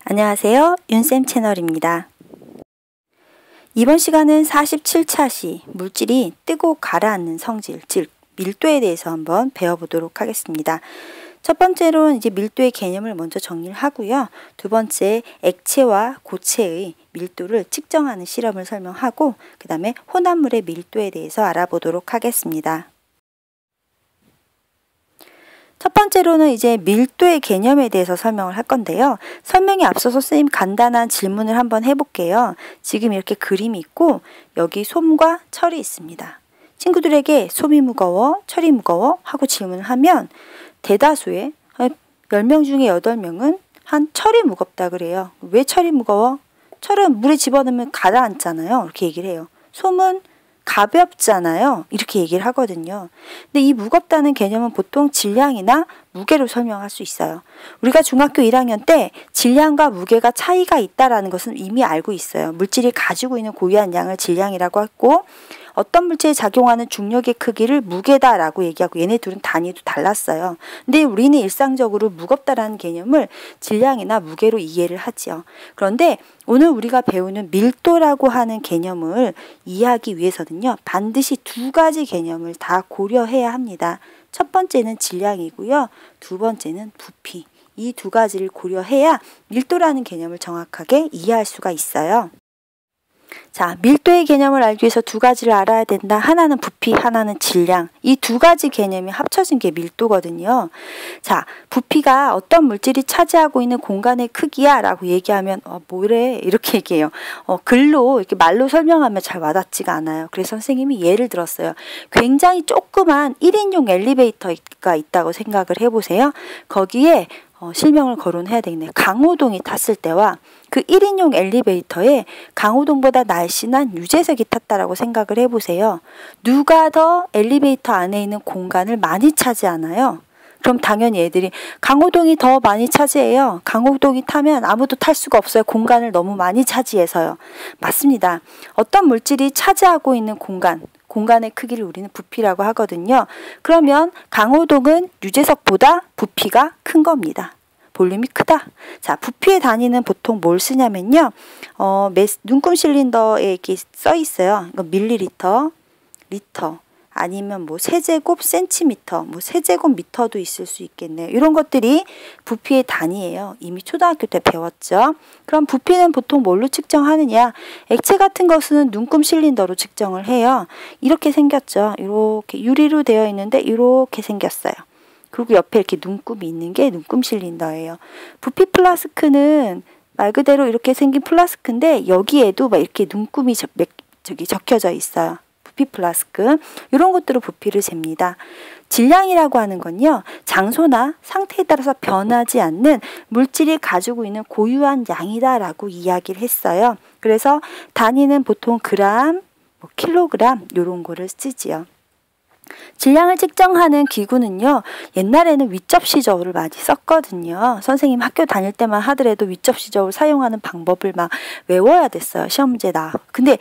안녕하세요. 윤쌤 채널입니다. 이번 시간은 47차 시 물질이 뜨고 가라앉는 성질, 즉 밀도에 대해서 한번 배워보도록 하겠습니다. 첫 번째로는 이제 밀도의 개념을 먼저 정리를 하고요. 두 번째, 액체와 고체의 밀도를 측정하는 실험을 설명하고 그 다음에 혼합물의 밀도에 대해서 알아보도록 하겠습니다. 첫 번째로는 이제 밀도의 개념에 대해서 설명을 할 건데요. 설명에 앞서서 선생님 간단한 질문을 한번 해볼게요. 지금 이렇게 그림이 있고 여기 솜과 철이 있습니다. 친구들에게 솜이 무거워, 철이 무거워 하고 질문을 하면 대다수의 10명 중에 8명은 한 철이 무겁다 그래요. 왜 철이 무거워? 철은 물에 집어넣으면 가라앉잖아요. 이렇게 얘기를 해요. 솜은 가볍잖아요. 이렇게 얘기를 하거든요. 근데 이 무겁다는 개념은 보통 질량이나 무게로 설명할 수 있어요. 우리가 중학교 1학년 때 질량과 무게가 차이가 있다는 것은 이미 알고 있어요. 물질이 가지고 있는 고유한 양을 질량이라고 했고 어떤 물체에 작용하는 중력의 크기를 무게다라고 얘기하고 얘네 둘은 단위도 달랐어요. 근데 우리는 일상적으로 무겁다라는 개념을 질량이나 무게로 이해를 하죠. 그런데 오늘 우리가 배우는 밀도라고 하는 개념을 이해하기 위해서는요. 반드시 두 가지 개념을 다 고려해야 합니다. 첫 번째는 질량이고요. 두 번째는 부피. 이 두 가지를 고려해야 밀도라는 개념을 정확하게 이해할 수가 있어요. 자, 밀도의 개념을 알기 위해서 두 가지를 알아야 된다. 하나는 부피, 하나는 질량. 이 두 가지 개념이 합쳐진 게 밀도거든요. 자, 부피가 어떤 물질이 차지하고 있는 공간의 크기야 라고 얘기하면 뭐래? 이렇게 얘기해요. 글로 이렇게 말로 설명하면 잘 와닿지가 않아요. 그래서 선생님이 예를 들었어요. 굉장히 조그만 1인용 엘리베이터가 있다고 생각을 해보세요. 거기에 실명을 거론해야 되겠네요. 강호동이 탔을 때와 그 1인용 엘리베이터에 강호동보다 날씬한 유재석이 탔다라고 생각을 해보세요. 누가 더 엘리베이터 안에 있는 공간을 많이 차지하나요? 그럼 당연히 애들이 강호동이 더 많이 차지해요. 강호동이 타면 아무도 탈 수가 없어요. 공간을 너무 많이 차지해서요. 맞습니다. 어떤 물질이 차지하고 있는 공간의 크기를 우리는 부피라고 하거든요. 그러면 강호동은 유재석보다 부피가 큰 겁니다. 볼륨이 크다. 자, 부피의 단위는 보통 뭘 쓰냐면요. 눈금 실린더에 이렇게 써 있어요. 이거 밀리리터, 리터, 아니면 뭐 세제곱 센티미터, 뭐 세제곱 미터도 있을 수 있겠네요. 이런 것들이 부피의 단위예요. 이미 초등학교 때 배웠죠. 그럼 부피는 보통 뭘로 측정하느냐? 액체 같은 것은 눈금 실린더로 측정을 해요. 이렇게 생겼죠. 이렇게 유리로 되어 있는데 이렇게 생겼어요. 그리고 옆에 이렇게 눈금이 있는 게 눈금 실린더예요. 부피 플라스크는 말 그대로 이렇게 생긴 플라스크인데 여기에도 막 이렇게 눈금이 적혀져 있어요. 부피 플라스크. 이런 것들로 부피를 잽니다. 질량이라고 하는 건요. 장소나 상태에 따라서 변하지 않는 물질이 가지고 있는 고유한 양이다라고 이야기를 했어요. 그래서 단위는 보통 그램, 킬로그램 이런 거를 쓰지요. 질량을 측정하는 기구는요. 옛날에는 윗접시 저울을 많이 썼거든요. 선생님 학교 다닐 때만 하더라도 윗접시 저울 사용하는 방법을 막 외워야 됐어요. 시험 문제 나. 근데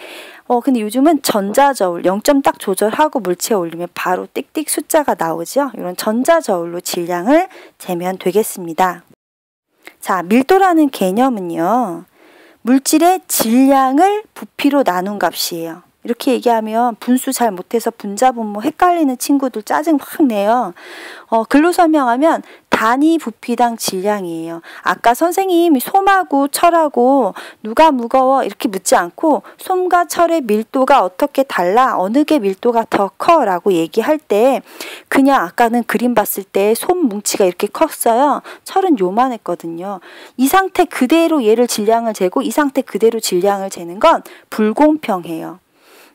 요즘은 전자저울 0점 딱 조절하고 물체에 올리면 바로 띡띡 숫자가 나오죠. 이런 전자저울로 질량을 재면 되겠습니다. 자, 밀도라는 개념은요. 물질의 질량을 부피로 나눈 값이에요. 이렇게 얘기하면 분수 잘 못해서 분자분모 헷갈리는 친구들 짜증 확 내요. 글로 설명하면 단위 부피당 질량이에요. 아까 선생님이 솜하고 철하고 누가 무거워 이렇게 묻지 않고 솜과 철의 밀도가 어떻게 달라? 어느 게 밀도가 더 커? 라고 얘기할 때 그냥 아까는 그림 봤을 때 솜 뭉치가 이렇게 컸어요. 철은 요만했거든요. 이 상태 그대로 얘를 질량을 재고 이 상태 그대로 질량을 재는 건 불공평해요.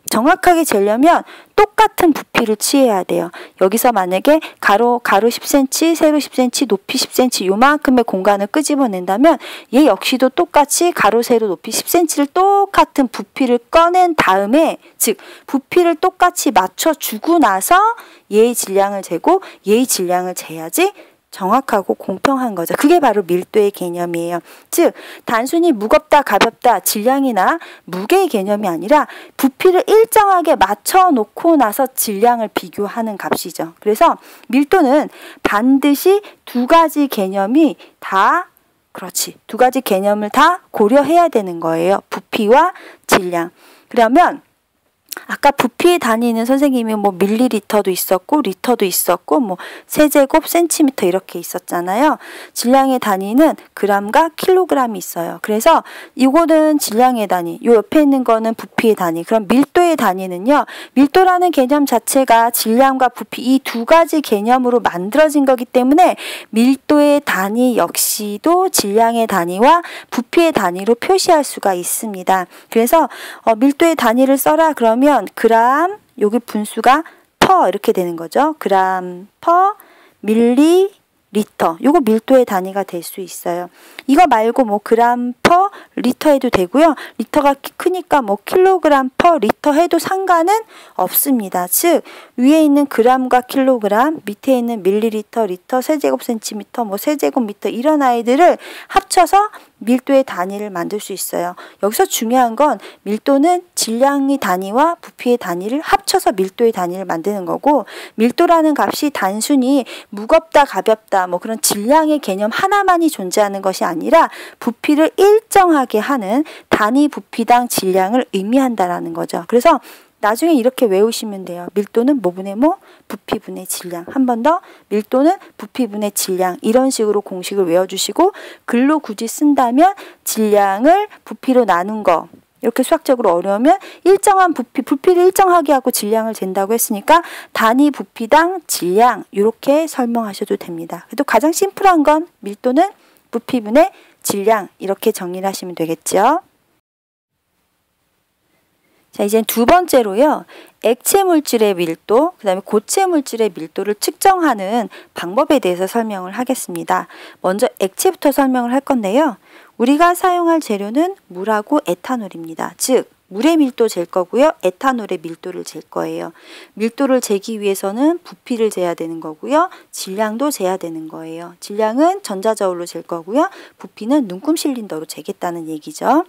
정확하게 재려면 똑같은 부피를 취해야 돼요. 여기서 만약에 가로 10cm, 세로 10cm, 높이 10cm 요만큼의 공간을 끄집어낸다면 얘 역시도 똑같이 가로, 세로, 높이 10cm를 똑같은 부피를 꺼낸 다음에 즉 부피를 똑같이 맞춰주고 나서 얘의 질량을 재고 얘의 질량을 재야지 정확하고 공평한 거죠. 그게 바로 밀도의 개념이에요. 즉 단순히 무겁다 가볍다 질량이나 무게의 개념이 아니라 부피를 일정하게 맞춰 놓고 나서 질량을 비교하는 값이죠. 그래서 밀도는 반드시 두 가지 개념이 다 그렇지. 두 가지 개념을 다 고려해야 되는 거예요. 부피와 질량. 그러면 아까 부피의 단위는 선생님이 뭐 밀리리터도 있었고 리터도 있었고 뭐 세제곱 센티미터 이렇게 있었잖아요. 질량의 단위는 그램과 킬로그램이 있어요. 그래서 이거는 질량의 단위, 요 옆에 있는 거는 부피의 단위. 그럼 밀도의 단위는요. 밀도라는 개념 자체가 질량과 부피 이 두 가지 개념으로 만들어진 거기 때문에 밀도의 단위 역시도 질량의 단위와 부피의 단위로 표시할 수가 있습니다. 그래서 밀도의 단위를 써라 그러면 그램, 여기 분수가 퍼 이렇게 되는 거죠. 그램 퍼 밀리 리터. 요거 밀도의 단위가 될 수 있어요. 이거 말고 뭐 그램 퍼 리터 해도 되고요. 리터가 크니까 뭐 킬로그램 퍼 리터 해도 상관은 없습니다. 즉 위에 있는 그램과 킬로그램, 밑에 있는 밀리리터, 리터, 세제곱 센티미터, 뭐 세제곱미터 이런 아이들을 합쳐서 밀도의 단위를 만들 수 있어요. 여기서 중요한 건 밀도는 질량의 단위와 부피의 단위를 합쳐서 밀도의 단위를 만드는 거고, 밀도라는 값이 단순히 무겁다 가볍다 뭐 그런 질량의 개념 하나만이 존재하는 것이 아니라 부피를 일정하게 하는 단위 부피당 질량을 의미한다라는 거죠. 그래서 나중에 이렇게 외우시면 돼요. 밀도는 뭐분의 뭐? 부피분의 질량. 한 번 더 밀도는 부피분의 질량. 이런 식으로 공식을 외워주시고 글로 굳이 쓴다면 질량을 부피로 나눈 거. 이렇게 수학적으로 어려우면 일정한 부피를 일정하게 하고 질량을 잰다고 했으니까 단위 부피당 질량 이렇게 설명하셔도 됩니다. 그래도 가장 심플한 건 밀도는 부피분의 질량 이렇게 정리를 하시면 되겠죠. 자, 이제 두 번째로요. 액체 물질의 밀도, 그 다음에 고체 물질의 밀도를 측정하는 방법에 대해서 설명을 하겠습니다. 먼저 액체부터 설명을 할 건데요. 우리가 사용할 재료는 물하고 에탄올입니다. 즉, 물의 밀도 잴 거고요. 에탄올의 밀도를 잴 거예요. 밀도를 재기 위해서는 부피를 재야 되는 거고요. 질량도 재야 되는 거예요. 질량은 전자저울로 잴 거고요. 부피는 눈금 실린더로 재겠다는 얘기죠.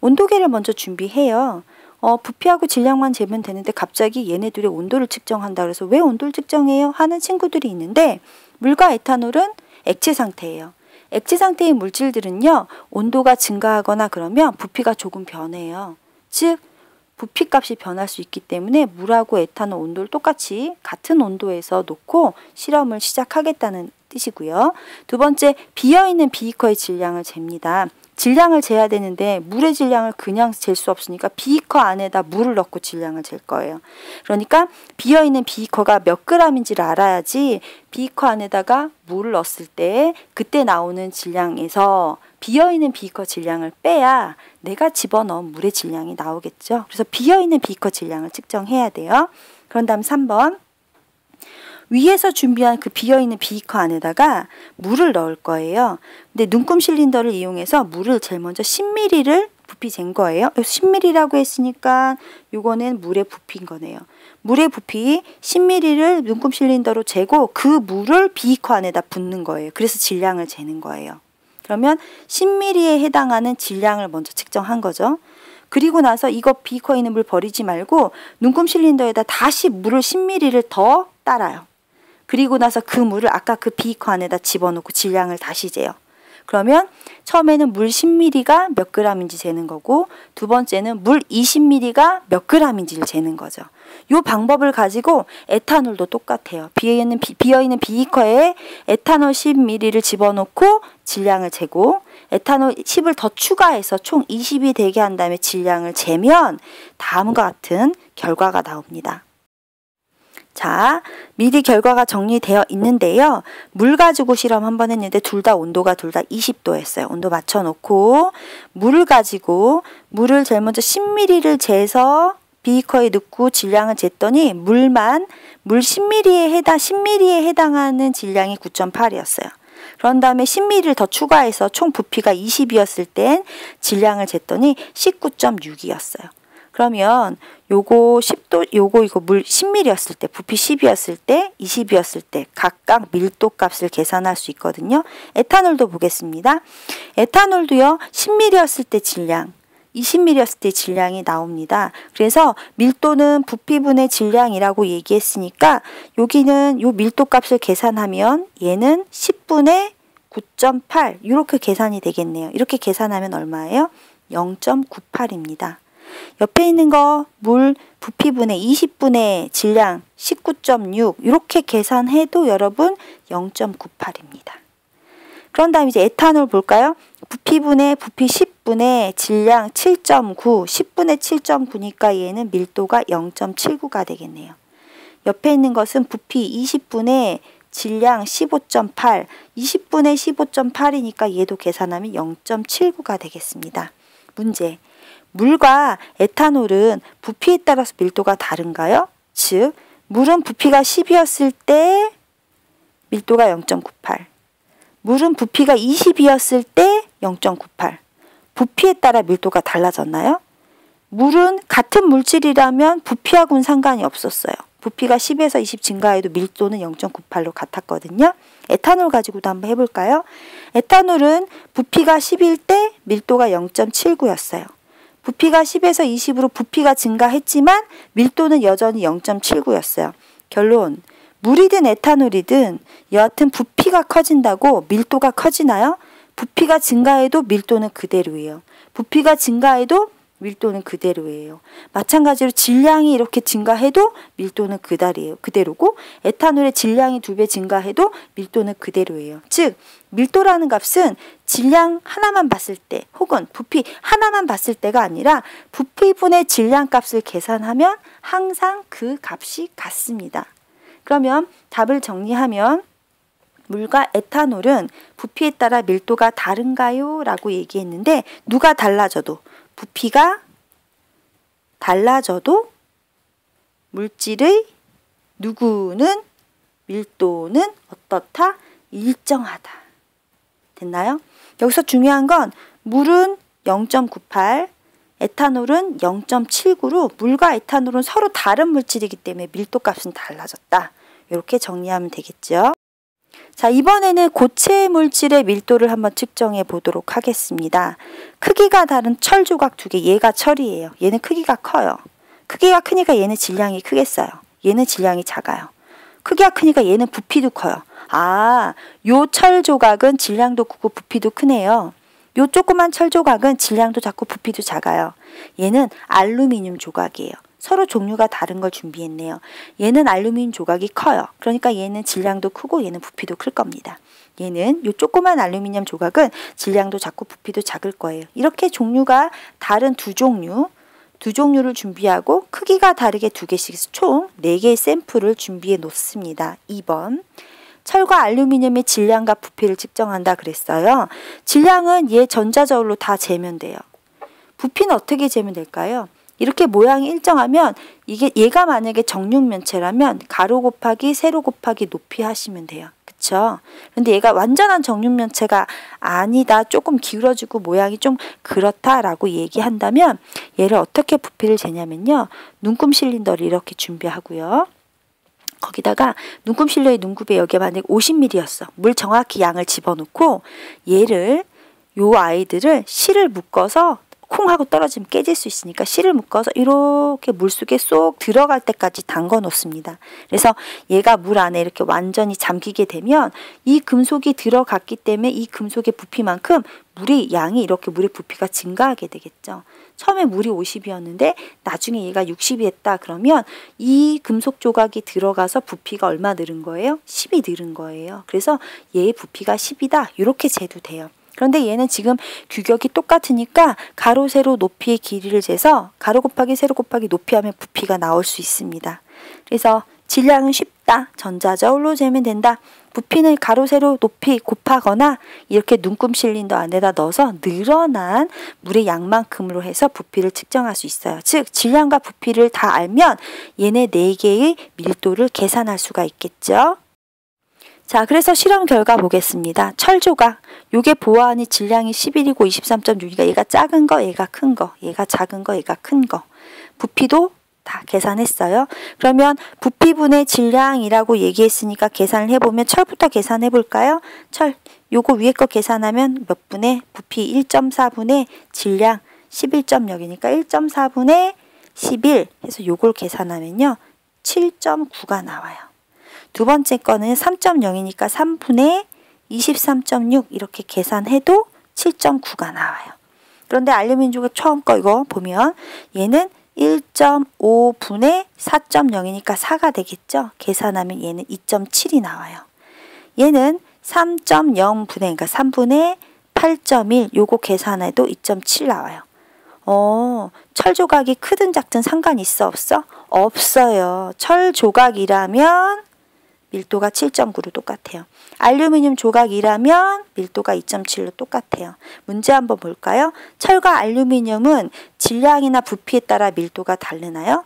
온도계를 먼저 준비해요. 부피하고 질량만 재면 되는데 갑자기 얘네들의 온도를 측정한다 그래서 왜 온도를 측정해요? 하는 친구들이 있는데 물과 에탄올은 액체 상태예요. 액체 상태의 물질들은요. 온도가 증가하거나 그러면 부피가 조금 변해요. 즉 부피값이 변할 수 있기 때문에 물하고 에탄올 온도를 똑같이 같은 온도에서 놓고 실험을 시작하겠다는 뜻이고요. 두 번째, 비어있는 비이커의 질량을 잽니다. 질량을 재야 되는데 물의 질량을 그냥 잴 수 없으니까 비이커 안에다 물을 넣고 질량을 잴 거예요. 그러니까 비어있는 비이커가 몇 그램인지를 알아야지 비이커 안에다가 물을 넣었을 때 그때 나오는 질량에서 비어있는 비이커 질량을 빼야 내가 집어넣은 물의 질량이 나오겠죠. 그래서 비어있는 비이커 질량을 측정해야 돼요. 그런 다음 3번. 위에서 준비한 그 비어있는 비이커 안에다가 물을 넣을 거예요. 근데 눈금 실린더를 이용해서 물을 제일 먼저 10ml를 부피 잰 거예요. 10ml라고 했으니까 이거는 물의 부피인 거네요. 물의 부피 10ml를 눈금 실린더로 재고 그 물을 비이커 안에다 붓는 거예요. 그래서 질량을 재는 거예요. 그러면 10ml에 해당하는 질량을 먼저 측정한 거죠. 그리고 나서 이거 비이커에 있는 물 버리지 말고 눈금 실린더에다 다시 물을 10ml를 더 따라요. 그리고 나서 그 물을 아까 그 비이커 안에다 집어넣고 질량을 다시 재요. 그러면 처음에는 물 10ml가 몇 g인지 재는 거고 두 번째는 물 20ml가 몇 g인지를 재는 거죠. 이 방법을 가지고 에탄올도 똑같아요. 비어있는 비이커에 에탄올 10ml를 집어넣고 질량을 재고 에탄올 10을 더 추가해서 총 20이 되게 한 다음에 질량을 재면 다음과 같은 결과가 나옵니다. 자, 미리 결과가 정리되어 있는데요. 물 가지고 실험 한번 했는데 온도가 둘 다 20도였어요. 온도 맞춰놓고 물을 가지고 물을 제일 먼저 10ml를 재서 비이커에 넣고 질량을 쟀더니 물 10ml에 해당하는 질량이 9.8이었어요. 그런 다음에 10ml를 더 추가해서 총 부피가 20이었을 땐 질량을 쟀더니 19.6이었어요. 그러면 요거 10도, 이거 물 10ml였을 때, 부피 10이었을 때, 20이었을 때 각각 밀도 값을 계산할 수 있거든요. 에탄올도 보겠습니다. 에탄올도요, 10ml였을 때 질량, 20ml였을 때 질량이 나옵니다. 그래서 밀도는 부피분의 질량이라고 얘기했으니까 여기는 요 밀도 값을 계산하면 얘는 10분의 9.8 이렇게 계산이 되겠네요. 이렇게 계산하면 얼마예요? 0.98입니다. 옆에 있는 거 물 부피분의 20분의 질량 19.6 이렇게 계산해도 여러분 0.98입니다. 그런 다음 이제 에탄올 볼까요? 부피분의 부피 10분의 질량 7.9 10분의 7.9니까 얘는 밀도가 0.79가 되겠네요. 옆에 있는 것은 부피 20분의 질량 15.8 20분의 15.8이니까 얘도 계산하면 0.79가 되겠습니다. 문제. 물과 에탄올은 부피에 따라서 밀도가 다른가요? 즉 물은 부피가 10이었을 때 밀도가 0.98 물은 부피가 20이었을 때 0.98 부피에 따라 밀도가 달라졌나요? 물은 같은 물질이라면 부피하고는 상관이 없었어요. 부피가 10에서 20 증가해도 밀도는 0.98로 같았거든요. 에탄올 가지고도 한번 해볼까요? 에탄올은 부피가 10일 때 밀도가 0.79였어요. 부피가 10에서 20으로 부피가 증가했지만 밀도는 여전히 0.79였어요. 결론, 물이든 에탄올이든 여하튼 부피가 커진다고 밀도가 커지나요? 부피가 증가해도 밀도는 그대로예요. 부피가 증가해도 밀도는 그대로예요. 마찬가지로 질량이 이렇게 증가해도 밀도는 그대로고 에탄올의 질량이 2배 증가해도 밀도는 그대로예요. 즉 밀도라는 값은 질량 하나만 봤을 때 혹은 부피 하나만 봤을 때가 아니라 부피분의 질량 값을 계산하면 항상 그 값이 같습니다. 그러면 답을 정리하면 물과 에탄올은 부피에 따라 밀도가 다른가요? 라고 얘기했는데 누가 달라져도 부피가 달라져도 물질의 누구는 밀도는 어떻다? 일정하다. 됐나요? 여기서 중요한 건 물은 0.98, 에탄올은 0.79로 물과 에탄올은 서로 다른 물질이기 때문에 밀도값은 달라졌다. 이렇게 정리하면 되겠죠. 자, 이번에는 고체 물질의 밀도를 한번 측정해 보도록 하겠습니다. 크기가 다른 철 조각 2개, 얘가 철이에요. 얘는 크기가 커요. 크기가 크니까 얘는 질량이 크겠어요. 얘는 질량이 작아요. 크기가 크니까 얘는 부피도 커요. 아, 요 철 조각은 질량도 크고 부피도 크네요. 요 조그만 철 조각은 질량도 작고 부피도 작아요. 얘는 알루미늄 조각이에요. 서로 종류가 다른 걸 준비했네요. 얘는 알루미늄 조각이 커요. 그러니까 얘는 질량도 크고 얘는 부피도 클 겁니다. 얘는 이 조그만 알루미늄 조각은 질량도 작고 부피도 작을 거예요. 이렇게 종류가 다른 두 종류를 준비하고 크기가 다르게 2개씩 해서 총 4개의 샘플을 준비해 놓습니다. 2번. 철과 알루미늄의 질량과 부피를 측정한다 그랬어요. 질량은 얘 전자저울로 다 재면 돼요. 부피는 어떻게 재면 될까요? 이렇게 모양이 일정하면 얘가 만약에 정육면체라면 가로 곱하기 세로 곱하기 높이 하시면 돼요. 그쵸? 근데 얘가 완전한 정육면체가 아니다. 조금 기울어지고 모양이 좀 그렇다라고 얘기한다면 얘를 어떻게 부피를 재냐면요. 눈금 실린더를 이렇게 준비하고요. 거기다가 눈금 실린더의 눈곱에 여기에 만약에 50ml였어. 물 정확히 양을 집어넣고 얘를 요 아이들을 실을 묶어서 콩 하고 떨어지면 깨질 수 있으니까 실을 묶어서 이렇게 물속에 쏙 들어갈 때까지 담궈 놓습니다. 그래서 얘가 물 안에 이렇게 완전히 잠기게 되면 이 금속이 들어갔기 때문에 이 금속의 부피만큼 물의 부피가 증가하게 되겠죠. 처음에 물이 50이었는데 나중에 얘가 60이 됐다 그러면 이 금속 조각이 들어가서 부피가 얼마 늘은 거예요? 10이 늘은 거예요. 그래서 얘의 부피가 10이다. 이렇게 재도 돼요. 그런데 얘는 지금 규격이 똑같으니까 가로, 세로, 높이의 길이를 재서 가로 곱하기 세로 곱하기 높이 하면 부피가 나올 수 있습니다. 그래서 질량은 쉽다. 전자저울로 재면 된다. 부피는 가로, 세로, 높이 곱하거나 이렇게 눈금 실린더 안에다 넣어서 늘어난 물의 양만큼으로 해서 부피를 측정할 수 있어요. 즉 질량과 부피를 다 알면 얘네 4개의 밀도를 계산할 수가 있겠죠. 자, 그래서 실험 결과 보겠습니다. 철 조각, 요게 보아하니 질량이 11이고 23.6이니까 얘가 작은 거, 얘가 큰 거, 얘가 작은 거, 얘가 큰 거. 부피도 다 계산했어요. 그러면 부피분의 질량이라고 얘기했으니까 계산을 해보면 철부터 계산해 볼까요? 철, 요거 위에 거 계산하면 몇 분의 부피 1.4분의 질량 11.0이니까 1.4분의 11 해서 요걸 계산하면요. 7.9가 나와요. 두 번째 거는 3.0이니까 3분의 23.6 이렇게 계산해도 7.9가 나와요. 그런데 알루미늄 조각 처음 거 이거 보면 얘는 1.5분의 4.0이니까 4가 되겠죠. 계산하면 얘는 2.7이 나와요. 얘는 3.0분의 그러니까 3분의 8.1 요거 계산해도 2.7 나와요. 철 조각이 크든 작든 상관 있어 없어? 없어요. 철 조각이라면 밀도가 7.9로 똑같아요. 알루미늄 조각이라면 밀도가 2.7로 똑같아요. 문제 한번 볼까요? 철과 알루미늄은 질량이나 부피에 따라 밀도가 다르나요?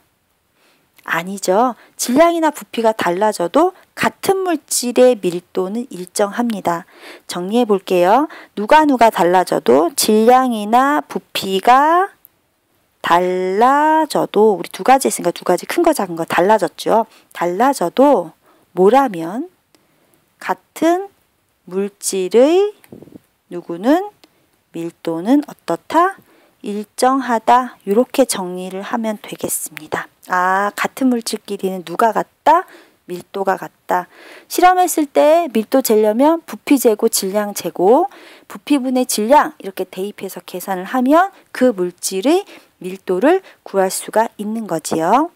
아니죠. 질량이나 부피가 달라져도 같은 물질의 밀도는 일정합니다. 정리해 볼게요. 누가 달라져도 질량이나 부피가 달라져도 우리 두 가지 했으니까 두 가지 큰 거 작은 거 달라졌죠. 달라져도 뭐라면 같은 물질의 누구는 밀도는 어떻다? 일정하다. 이렇게 정리를 하면 되겠습니다. 같은 물질끼리는 누가 같다? 밀도가 같다. 실험했을 때 밀도 재려면 부피 재고 질량 재고 부피분의 질량 이렇게 대입해서 계산을 하면 그 물질의 밀도를 구할 수가 있는 거지요.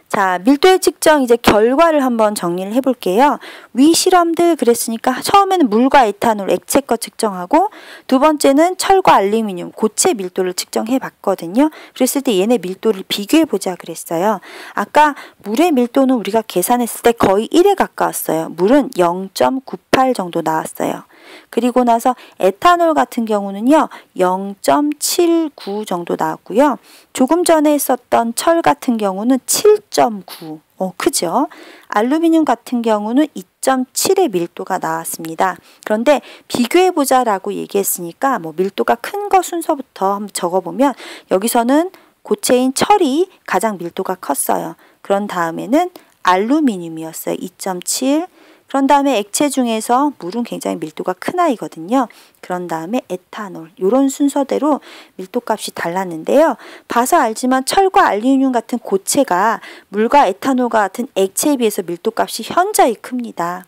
자, 밀도의 측정 이제 결과를 한번 정리를 해볼게요. 위 실험들 그랬으니까 처음에는 물과 에탄올 액체 거 측정하고 두 번째는 철과 알루미늄 고체 밀도를 측정해 봤거든요. 그랬을 때 얘네 밀도를 비교해 보자 그랬어요. 아까 물의 밀도는 우리가 계산했을 때 거의 1에 가까웠어요. 물은 0.98 정도 나왔어요. 그리고 나서 에탄올 같은 경우는요 0.79 정도 나왔고요. 조금 전에 했었던 철 같은 경우는 7.9 크죠? 알루미늄 같은 경우는 2.7의 밀도가 나왔습니다. 그런데 비교해보자 라고 얘기했으니까 밀도가 큰 거 순서부터 한번 적어보면 여기서는 고체인 철이 가장 밀도가 컸어요. 그런 다음에는 알루미늄이었어요. 2.7. 그런 다음에 액체 중에서 물은 굉장히 밀도가 큰 아이거든요. 그런 다음에 에탄올 이런 순서대로 밀도값이 달랐는데요. 봐서 알지만 철과 알루미늄 같은 고체가 물과 에탄올과 같은 액체에 비해서 밀도값이 현저히 큽니다.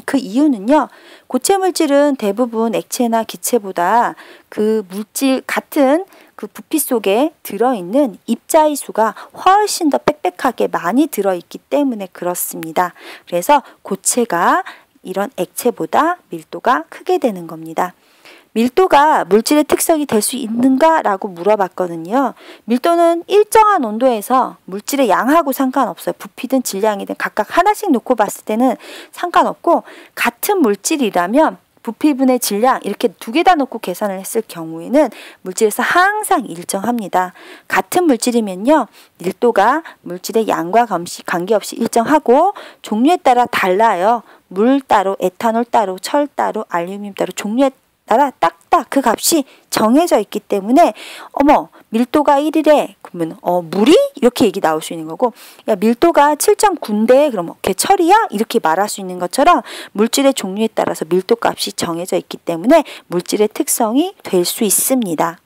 그 이유는요. 고체 물질은 대부분 액체나 기체보다 그 물질 같은 그 부피 속에 들어있는 입자의 수가 훨씬 더 빽빽하게 많이 들어있기 때문에 그렇습니다. 그래서 고체가 이런 액체보다 밀도가 크게 되는 겁니다. 밀도가 물질의 특성이 될 수 있는가? 라고 물어봤거든요. 밀도는 일정한 온도에서 물질의 양하고 상관없어요. 부피든 질량이든 각각 하나씩 놓고 봤을 때는 상관없고 같은 물질이라면 부피분의 질량 이렇게 두 개 다 놓고 계산을 했을 경우에는 물질에서 항상 일정합니다. 같은 물질이면요. 밀도가 물질의 양과 관계없이 일정하고 종류에 따라 달라요. 물 따로, 에탄올 따로, 철 따로, 알루미늄 따로 종류에 따라 딱딱 그 값이 정해져 있기 때문에 밀도가 1이래 그러면 물이? 이렇게 얘기 나올 수 있는 거고 야 밀도가 7.9인데 그럼 걔 철이야? 이렇게 말할 수 있는 것처럼 물질의 종류에 따라서 밀도 값이 정해져 있기 때문에 물질의 특성이 될 수 있습니다.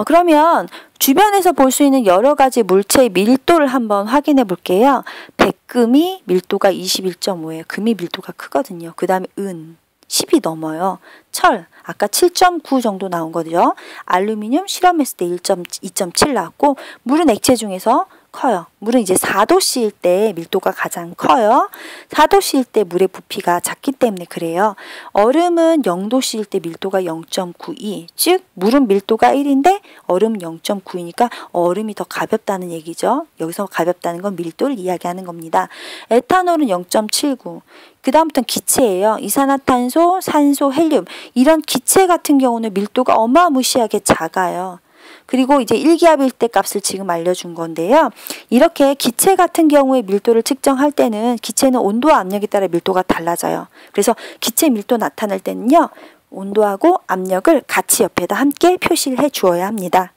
그러면 주변에서 볼 수 있는 여러 가지 물체의 밀도를 한번 확인해 볼게요. 백금이 밀도가 21.5예요. 금이 밀도가 크거든요. 그 다음에 은 10이 넘어요. 철 아까 7.9 정도 나온 거죠. 알루미늄 실험했을 때 2.7 나왔고 물은 액체 중에서 커요. 물은 이제 4도씨일 때 밀도가 가장 커요. 4도씨일 때 물의 부피가 작기 때문에 그래요. 얼음은 0도씨일 때 밀도가 0.92. 즉 물은 밀도가 1인데 얼음 0.9이니까 얼음이 더 가볍다는 얘기죠. 여기서 가볍다는 건 밀도를 이야기하는 겁니다. 에탄올은 0.79. 그 다음부터는 기체예요. 이산화탄소, 산소, 헬륨 이런 기체 같은 경우는 밀도가 어마무시하게 작아요. 그리고 이제 일기압일 때 값을 지금 알려준 건데요. 이렇게 기체 같은 경우에 밀도를 측정할 때는 기체는 온도와 압력에 따라 밀도가 달라져요. 그래서 기체 밀도 나타낼 때는요. 온도하고 압력을 같이 옆에다 함께 표시를 해 주어야 합니다.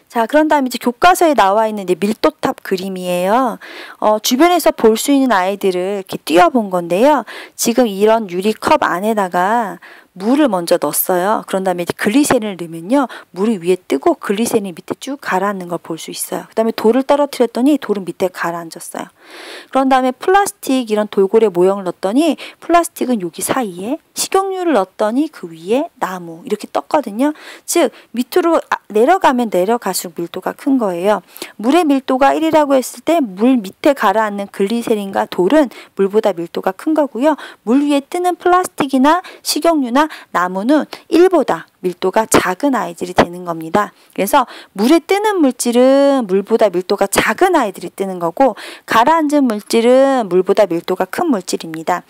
자, 그런 다음에 이제 교과서에 나와 있는 이제 밀도탑 그림이에요. 주변에서 볼 수 있는 아이들을 이렇게 띄워본 건데요. 지금 이런 유리컵 안에다가 물을 먼저 넣었어요. 그런 다음에 이제 글리세린을 넣으면요, 물이 위에 뜨고 글리세린이 밑에 쭉 가라앉는 걸 볼 수 있어요. 그 다음에 돌을 떨어뜨렸더니 돌은 밑에 가라앉았어요. 그런 다음에 플라스틱 이런 돌고래 모형을 넣었더니 플라스틱은 여기 사이에, 식용유를 넣었더니 그 위에 나무 이렇게 떴거든요. 즉 밑으로 내려가면 내려갈수록 밀도가 큰 거예요. 물의 밀도가 1이라고 했을 때 물 밑에 가라앉는 글리세린과 돌은 물보다 밀도가 큰 거고요. 물 위에 뜨는 플라스틱이나 식용유나 나무는 1보다 밀도가 작은 아이들이 되는 겁니다. 그래서 물에 뜨는 물질은 물보다 밀도가 작은 아이들이 뜨는 거고, 가라앉은 물질은 물보다 밀도가 큰 물질입니다.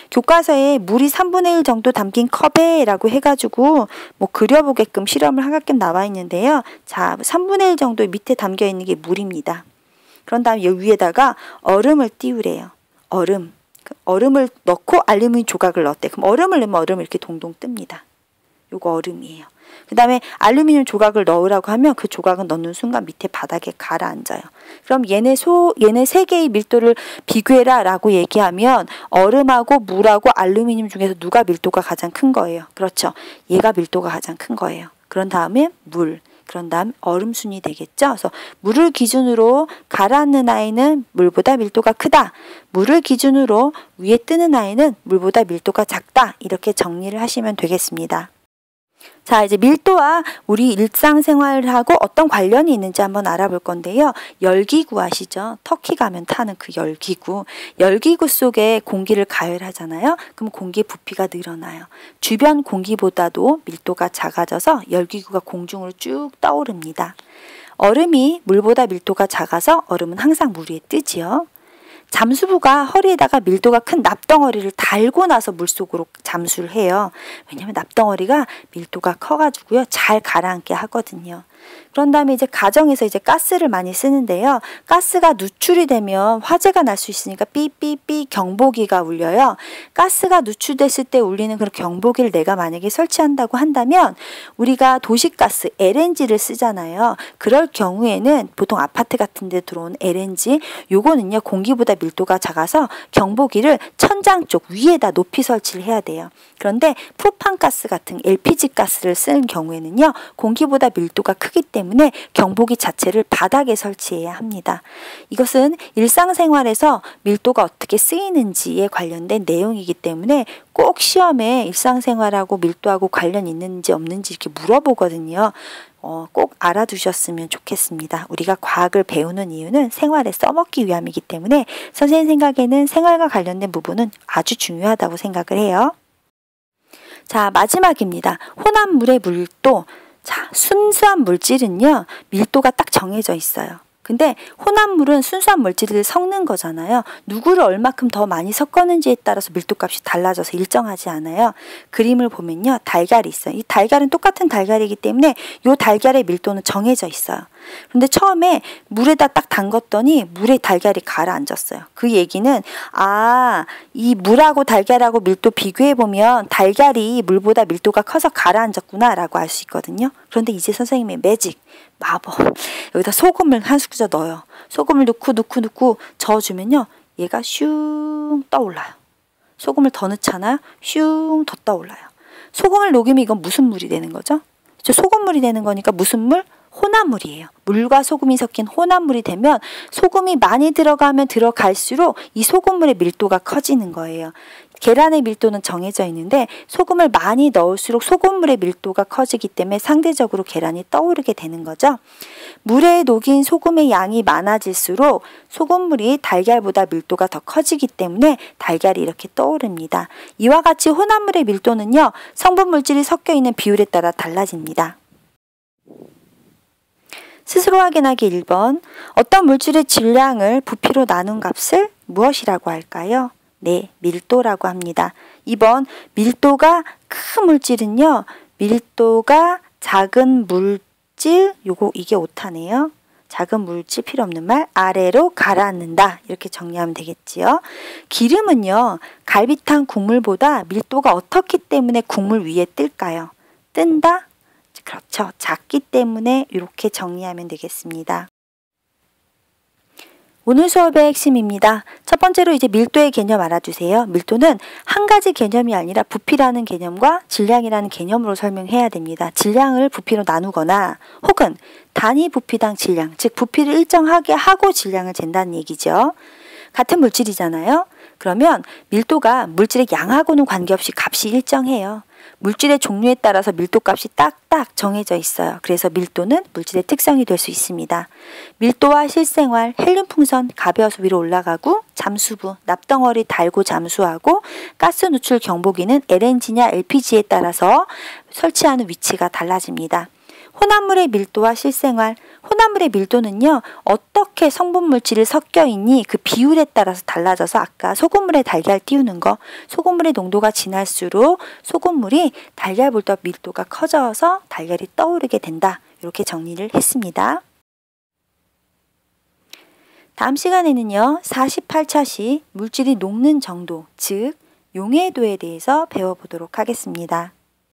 교과서에 물이 3분의 1 정도 담긴 컵에 라고 해가지고 뭐 그려보게끔 실험을 하게끔 나와 있는데요. 자, 3분의 1 정도 밑에 담겨 있는 게 물입니다. 그런 다음에 여기 위에다가 얼음을 띄우래요. 얼음을 넣고 알루미늄 조각을 넣었대. 그럼 얼음을 넣으면 얼음이 이렇게 동동 뜹니다. 요거 얼음이에요. 그 다음에 알루미늄 조각을 넣으라고 하면 그 조각은 넣는 순간 밑에 바닥에 가라앉아요. 그럼 얘네 세 개의 밀도를 비교해라 라고 얘기하면 얼음하고 물하고 알루미늄 중에서 누가 밀도가 가장 큰 거예요. 그렇죠. 얘가 밀도가 가장 큰 거예요. 그런 다음에 물, 그런 다음 얼음 순이 되겠죠. 그래서 물을 기준으로 가라앉는 아이는 물보다 밀도가 크다. 물을 기준으로 위에 뜨는 아이는 물보다 밀도가 작다. 이렇게 정리를 하시면 되겠습니다. 자, 이제 밀도와 우리 일상생활하고 어떤 관련이 있는지 한번 알아볼 건데요. 열기구 아시죠? 터키 가면 타는 그 열기구. 열기구 속에 공기를 가열하잖아요. 그럼 공기 부피가 늘어나요. 주변 공기보다도 밀도가 작아져서 열기구가 공중으로 쭉 떠오릅니다. 얼음이 물보다 밀도가 작아서 얼음은 항상 물 위에 뜨지요. 잠수부가 허리에다가 밀도가 큰 납덩어리를 달고 나서 물속으로 잠수를 해요. 왜냐하면 납덩어리가 밀도가 커가지고요, 잘 가라앉게 하거든요. 그런 다음에 이제 가정에서 이제 가스를 많이 쓰는데요. 가스가 누출이 되면 화재가 날 수 있으니까 삐삐삐 경보기가 울려요. 가스가 누출됐을 때 울리는 그런 경보기를 내가 만약에 설치한다고 한다면 우리가 도시가스 LNG를 쓰잖아요. 그럴 경우에는 보통 아파트 같은 데 들어온 LNG 요거는요, 공기보다 밀도가 작아서 경보기를 천장 쪽 위에다 높이 설치를 해야 돼요. 그런데 프로판가스 같은 LPG 가스를 쓰는 경우에는요, 공기보다 밀도가 크기 때문에 경보기 자체를 바닥에 설치해야 합니다. 이것은 일상생활에서 밀도가 어떻게 쓰이는지에 관련된 내용이기 때문에 꼭 시험에 일상생활하고 밀도하고 관련 있는지 없는지 이렇게 물어보거든요. 꼭 알아두셨으면 좋겠습니다. 우리가 과학을 배우는 이유는 생활에 써먹기 위함이기 때문에 선생님 생각에는 생활과 관련된 부분은 아주 중요하다고 생각을 해요. 자, 마지막입니다. 혼합물의 밀도. 자, 순수한 물질은요, 밀도가 딱 정해져 있어요. 근데 혼합물은 순수한 물질을 섞는 거잖아요. 누구를 얼마큼 더 많이 섞었는지에 따라서 밀도값이 달라져서 일정하지 않아요. 그림을 보면요, 달걀이 있어요. 이 달걀은 똑같은 달걀이기 때문에 이 달걀의 밀도는 정해져 있어요. 그런데 처음에 물에다 딱 담갔더니 물에 달걀이 가라앉았어요. 그 얘기는 이 물하고 달걀하고 밀도 비교해보면 달걀이 물보다 밀도가 커서 가라앉았구나 라고 알 수 있거든요. 그런데 이제 선생님의 매직, 마법, 여기다 소금을 한 스쿠저 넣어요. 소금을 넣고 저어주면요, 얘가 슝 떠올라요. 소금을 더 넣잖아요. 슝 더 떠올라요. 소금을 녹이면 이건 무슨 물이 되는 거죠? 소금물이 되는 거니까 무슨 물? 혼합물이에요. 물과 소금이 섞인 혼합물이 되면 소금이 많이 들어가면 들어갈수록 이 소금물의 밀도가 커지는 거예요. 계란의 밀도는 정해져 있는데 소금을 많이 넣을수록 소금물의 밀도가 커지기 때문에 상대적으로 계란이 떠오르게 되는 거죠. 물에 녹인 소금의 양이 많아질수록 소금물이 달걀보다 밀도가 더 커지기 때문에 달걀이 이렇게 떠오릅니다. 이와 같이 혼합물의 밀도는요, 성분 물질이 섞여 있는 비율에 따라 달라집니다. 스스로 확인하기 1번. 어떤 물질의 질량을 부피로 나눈 값을 무엇이라고 할까요? 네, 밀도라고 합니다. 2번. 밀도가 큰 물질은요, 밀도가 작은 물질, 이게 오타네요. 작은 물질 필요 없는 말, 아래로 가라앉는다. 이렇게 정리하면 되겠지요. 기름은요, 갈비탕 국물보다 밀도가 어떻기 때문에 국물 위에 뜰까요? 뜬다? 그렇죠. 작기 때문에 이렇게 정리하면 되겠습니다. 오늘 수업의 핵심입니다. 첫 번째로 이제 밀도의 개념 알아두세요. 밀도는 한 가지 개념이 아니라 부피라는 개념과 질량이라는 개념으로 설명해야 됩니다. 질량을 부피로 나누거나 혹은 단위 부피당 질량, 즉 부피를 일정하게 하고 질량을 잰다는 얘기죠. 같은 물질이잖아요. 그러면 밀도가 물질의 양하고는 관계없이 값이 일정해요. 물질의 종류에 따라서 밀도값이 딱딱 정해져 있어요. 그래서 밀도는 물질의 특성이 될 수 있습니다. 밀도와 실생활, 헬륨 풍선 가벼워서 위로 올라가고 잠수부, 납덩어리 달고 잠수하고 가스 누출 경보기는 LNG냐 LPG에 따라서 설치하는 위치가 달라집니다. 혼합물의 밀도와 실생활, 혼합물의 밀도는요, 어떻게 성분 물질이 섞여 있니 그 비율에 따라서 달라져서 아까 소금물에 달걀 띄우는 거, 소금물의 농도가 진할수록 소금물이 달걀보다 밀도가 커져서 달걀이 떠오르게 된다. 이렇게 정리를 했습니다. 다음 시간에는요, 48차시 물질이 녹는 정도, 즉 용해도에 대해서 배워보도록 하겠습니다.